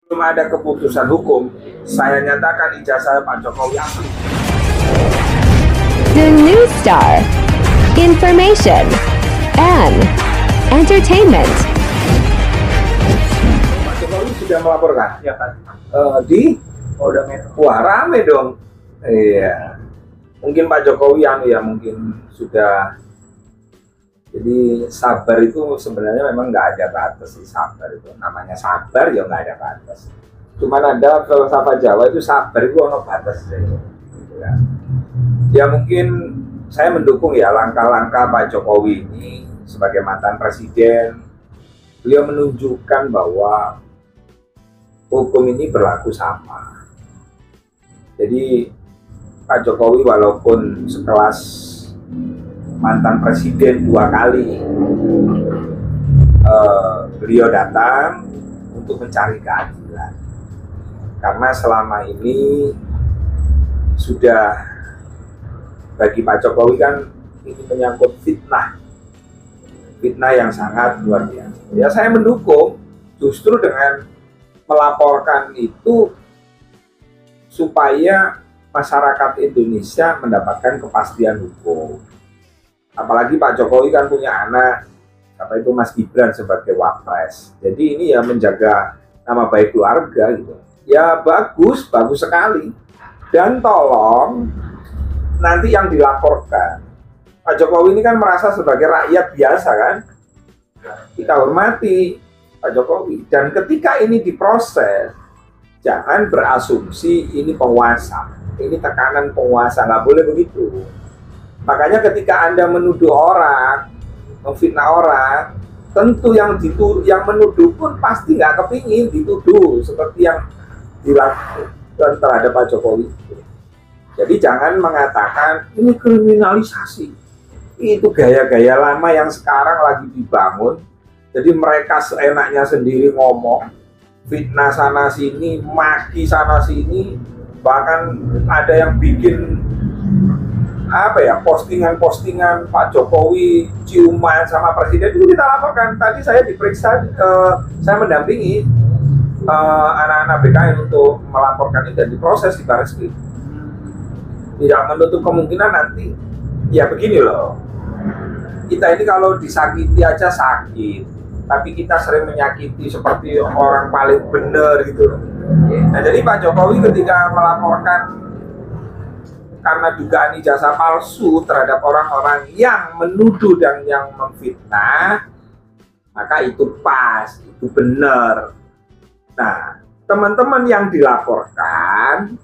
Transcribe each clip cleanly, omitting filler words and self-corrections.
Belum ada keputusan hukum, saya nyatakan ijazah Pak Jokowi asli. The News Star, information and entertainment. Pak Jokowi sudah melaporkan? Ya Pak. Di Polda Metro. wah rame dong. Iya. Mungkin Pak Jokowi mungkin sudah. Jadi sabar itu sebenarnya memang nggak ada batas sih, sabar itu. Namanya sabar ya nggak ada batas. Cuman ada filsafat Jawa itu sabar itu ono batas gitu ya. Ya mungkin saya mendukung ya langkah-langkah Pak Jokowi ini sebagai mantan presiden. Beliau menunjukkan bahwa hukum ini berlaku sama. Jadi Pak Jokowi walaupun sekelas mantan presiden 2 kali, beliau datang untuk mencari keadilan. Karena selama ini sudah bagi Pak Jokowi kan ini menyangkut fitnah yang sangat luar biasa. Ya saya mendukung justru dengan melaporkan itu supaya masyarakat Indonesia mendapatkan kepastian hukum. Apalagi Pak Jokowi kan punya anak, apa itu Mas Gibran sebagai wapres. Jadi ini ya menjaga nama baik keluarga gitu. Ya bagus sekali. Dan tolong nanti yang dilaporkan, Pak Jokowi ini kan merasa sebagai rakyat biasa kan. Kita hormati Pak Jokowi. Dan ketika ini diproses, jangan berasumsi ini penguasa. Ini tekanan penguasa, nggak boleh begitu. Makanya ketika Anda menuduh orang, memfitnah orang, tentu yang menuduh pun pasti nggak kepingin dituduh seperti yang dilakukan terhadap Pak Jokowi. Jadi jangan mengatakan ini kriminalisasi. Itu gaya-gaya lama yang sekarang lagi dibangun. Jadi mereka seenaknya sendiri ngomong, fitnah sana sini, maki sana sini, bahkan ada yang bikin postingan Pak Jokowi ciuman sama presiden itu kita laporkan. Tadi saya diperiksa, saya mendampingi anak-anak BKN untuk melaporkan ini dan diproses di Barreskrim. Tidak menutup kemungkinan nanti ya begini loh, kita ini kalau disakiti aja sakit, tapi kita sering menyakiti seperti orang paling benar gitu loh. Nah jadi Pak Jokowi ketika melaporkan karena dugaan ijazah palsu terhadap orang-orang yang menuduh dan yang memfitnah, maka itu pas, itu benar. Nah, teman-teman yang dilaporkan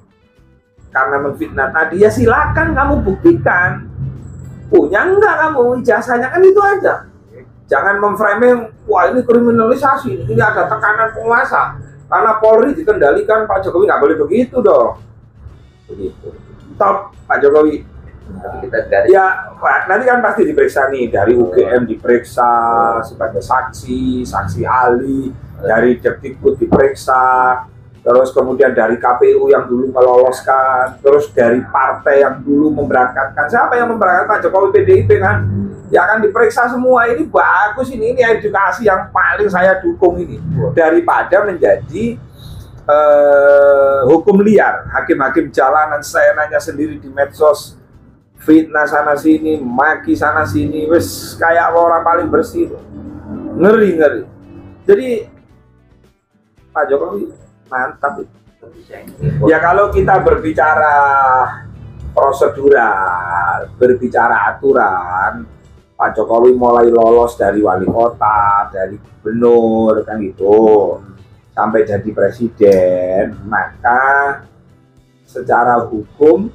karena memfitnah tadi, ya silakan kamu buktikan. Punya enggak kamu ijazahnya, kan itu aja. Jangan memframing, wah ini kriminalisasi, ini ada tekanan penguasa. Karena Polri dikendalikan, Pak Jokowi nggak boleh begitu dong. Begitu. Top Pak Jokowi. Ya, nanti kan pasti diperiksa nih, dari UGM diperiksa sebagai saksi ahli, dari Depdikbud diperiksa, terus kemudian dari KPU yang dulu meloloskan, terus dari partai yang dulu memberangkatkan. Siapa yang memberangkatkan? Pak Jokowi, PDIP kan? Ya akan diperiksa semua. Ini bagus, ini edukasi yang paling saya dukung ini, daripada menjadi hukum liar, hakim-hakim jalanan seenaknya sendiri di medsos, fitnah sana sini, maki sana sini, wes kayak orang paling bersih, ngeri. Jadi Pak Jokowi mantap itu. Ya kalau kita berbicara prosedural, berbicara aturan, Pak Jokowi mulai lolos dari wali kota, dari gubernur kan gitu, sampai jadi presiden, maka secara hukum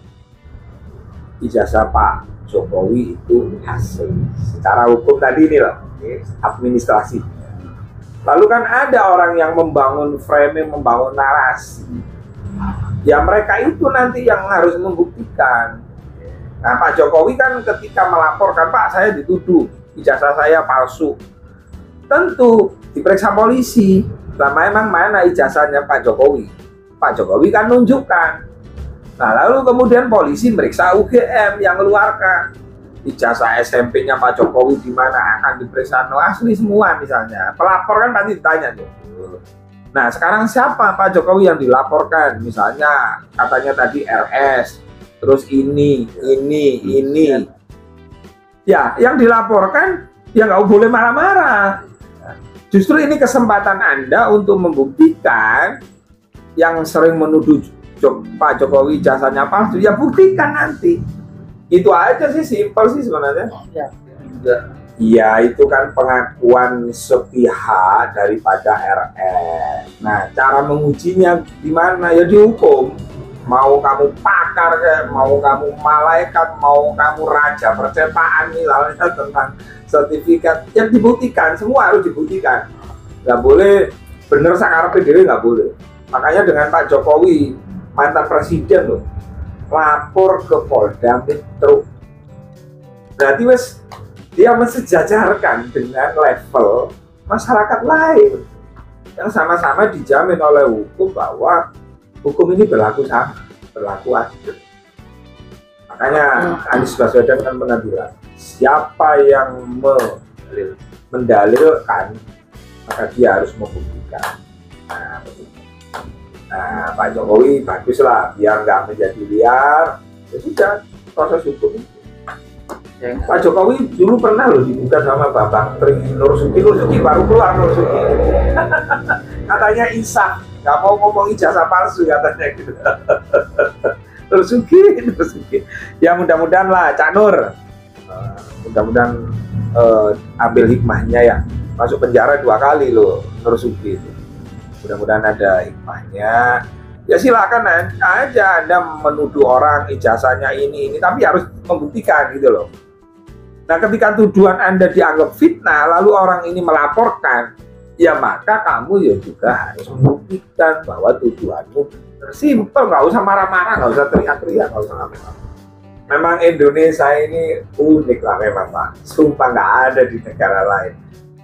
ijazah Pak Jokowi itu asli. Secara hukum tadi ini loh, administrasi. Lalu kan ada orang yang membangun framing, membangun narasi. Ya mereka itu nanti yang harus membuktikan. Nah Pak Jokowi kan ketika melaporkan, Pak saya dituduh ijazah saya palsu, tentu diperiksa polisi. Lama emang mana ijazahnya Pak Jokowi? Pak Jokowi kan nunjukkan. Nah lalu kemudian polisi meriksa UGM yang mengeluarkan ijazah SMP-nya Pak Jokowi di mana, akan diperiksa asli semua misalnya. Pelapor kan pasti ditanya tuh. Nah, sekarang siapa Pak Jokowi yang dilaporkan? Misalnya katanya tadi RS, terus ini. Ya, yang dilaporkan ya nggak boleh marah-marah. Justru ini kesempatan Anda untuk membuktikan yang sering menuduh Pak Jokowi jasanya palsu, ya buktikan nanti. Itu aja sih, simpel sih sebenarnya. Iya, itu kan pengakuan sepihak daripada RS. Nah, cara mengujinya gimana? Ya dihukum. Mau kamu pakar, mau kamu malaikat, mau kamu raja percetakan misalnya tentang sertifikat, yang dibuktikan, semua harus dibuktikan. Nggak boleh bener sakarep dhewe, nggak boleh. Makanya dengan Pak Jokowi, mantan presiden loh, lapor ke Polda Metro. Berarti dia mensejajarkan dengan level masyarakat lain yang sama-sama dijamin oleh hukum bahwa hukum ini berlaku sama, berlaku adil. Makanya Anies Baswedan kan pernah bilang, siapa yang mendalilkan maka dia harus membuktikan. Nah, Pak Jokowi baguslah, biar nggak menjadi liar, ya sudah proses hukum itu. Pak Jokowi dulu pernah loh digugat sama Bambang Tri Nursuki baru keluar Nursuki. Katanya insaf, nggak mau ngomong ijazah palsu katanya gitu. Nursuki. Ya mudah-mudahan lah Cak Nur, mudah-mudahan ambil hikmahnya ya. Masuk penjara 2 kali loh Nursuki itu. Mudah-mudahan ada hikmahnya. Ya silakan aja Anda menuduh orang ijazahnya ini, tapi harus membuktikan gitu loh. Nah, ketika tuduhan Anda dianggap fitnah, lalu orang ini melaporkan, ya maka kamu ya juga harus membuktikan bahwa tuduhanmu benar. Simpel, nggak usah marah-marah, nggak usah teriak-teriak, nggak usah apa-apa. Memang Indonesia ini unik lah memang Pak. Sumpah nggak ada di negara lain.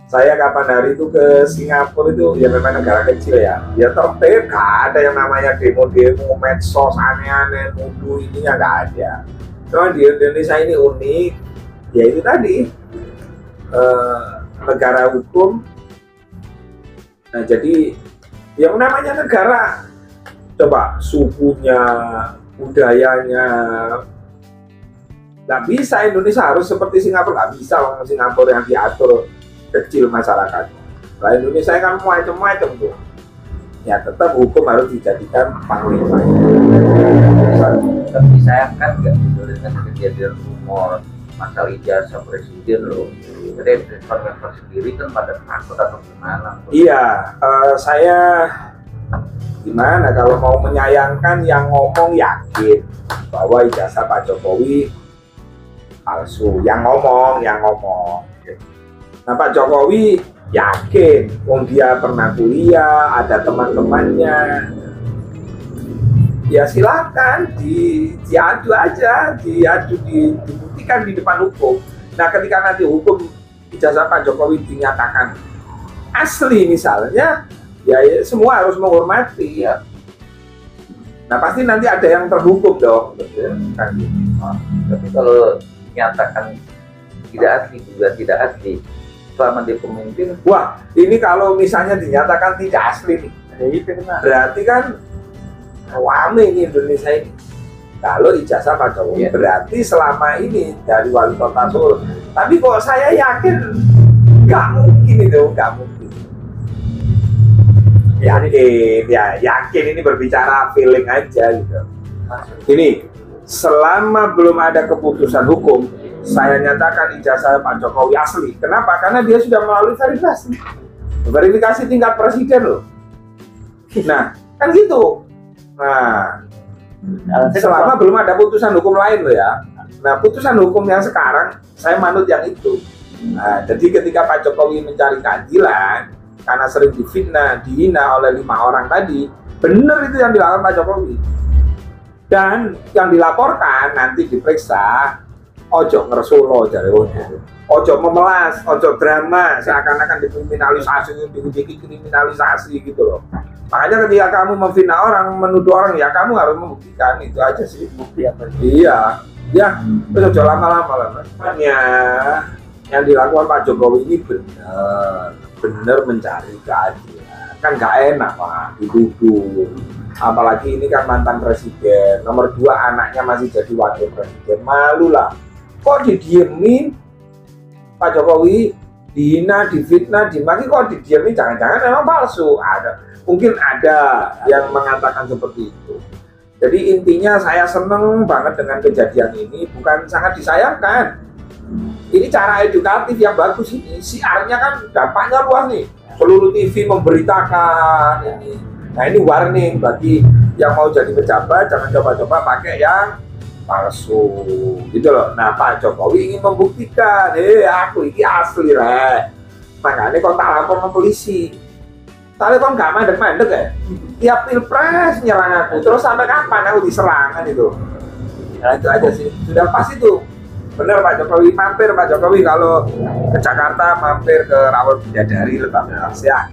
Saya kapan hari itu ke Singapura itu, ya memang negara kecil ya. Ya tertib, nggak ada yang namanya demo-demo, medsos, aneh-aneh, nuduh ininya nggak ada. Cuma di Indonesia ini unik. Ya itu tadi, negara hukum. Nah jadi yang namanya negara, coba sukunya, budayanya, nggak bisa Indonesia harus seperti Singapura, nggak bisa orang Singapura yang diatur kecil masyarakatnya. Nah Indonesia kan macam-macam tuh. Ya tetap hukum harus dijadikan panglima. Tapi saya kan nggak gitu dengan kejadian rumor masalah ijazah presiden loh. Jadi investor sendiri kan pada takut atau gimana? Iya, saya gimana kalau mau menyayangkan yang ngomong yakin bahwa ijazah Pak Jokowi palsu. Yang ngomong. Nah Pak Jokowi yakin, dia pernah kuliah, ada teman-temannya. Ya silakan diadu aja, dibuktikan di depan hukum. Nah ketika nanti hukum ijazah Pak Jokowi dinyatakan asli misalnya, ya semua harus menghormati ya. Nah pasti nanti ada yang terhukum dong. Tapi kalau dinyatakan tidak asli juga tidak asli selama dia pemimpin, wah ini kalau misalnya dinyatakan tidak asli nih, berarti kan rame ini Indonesia ini. Kalau ijazah Pak Jokowi berarti selama ini dari wali kota Solo. Tapi kok saya yakin nggak mungkin itu, nggak mungkin. Yakin ini berbicara feeling aja gitu. Ini selama belum ada keputusan hukum, saya nyatakan ijazah Pak Jokowi asli. Kenapa? Karena dia sudah melalui verifikasi tingkat presiden loh. Nah, kan gitu. Nah, selama belum ada putusan hukum lain loh ya. Nah, putusan hukum yang sekarang saya manut yang itu. Nah, jadi ketika Pak Jokowi mencari keadilan karena sering difitnah, dihina oleh 5 orang tadi, benar itu yang dilakukan Pak Jokowi. Dan yang dilaporkan nanti diperiksa, ojo ngersolo jare ojo memelas, ojo drama seakan-akan dikriminalisasi, dikriminalisasi gitu loh. Makanya ketika kamu memfitnah orang, menuduh orang, ya kamu harus membuktikan. Itu aja sih. bukti apa? Iya, ya, terus ojo lama-lama lah. Makanya yang dilakukan Pak Jokowi ini benar mencari keadilan. kan nggak enak Pak dituduh. Apalagi ini kan mantan presiden, nomor 2 anaknya masih jadi wakil presiden, malu lah. Kok didiemin Pak Jokowi, dihina, difitnah, dimaki, kok didiemin? Jangan-jangan memang palsu. Mungkin ada yang mengatakan seperti itu. Jadi intinya saya seneng banget dengan kejadian ini, bukan sangat disayangkan. Ini cara edukatif yang bagus ini, siarnya kan dampaknya luas nih. Seluruh TV memberitakan ini. Nah ini warning bagi yang mau jadi pejabat, jangan coba-coba pakai yang palsu gitu loh. Nah Pak Jokowi ingin membuktikan, aku ini asli rek. Makanya kok tak lapor ke polisi. Soalnya kok nggak mandek-mandek ya. Tiap pilpres nyerang aku, terus sampai kapan aku diserang kan itu. Nah itu aja sih, sudah pas itu. Bener Pak Jokowi, mampir Pak Jokowi kalau ke Jakarta, mampir ke Rawabidadari Lebak Bulus ya.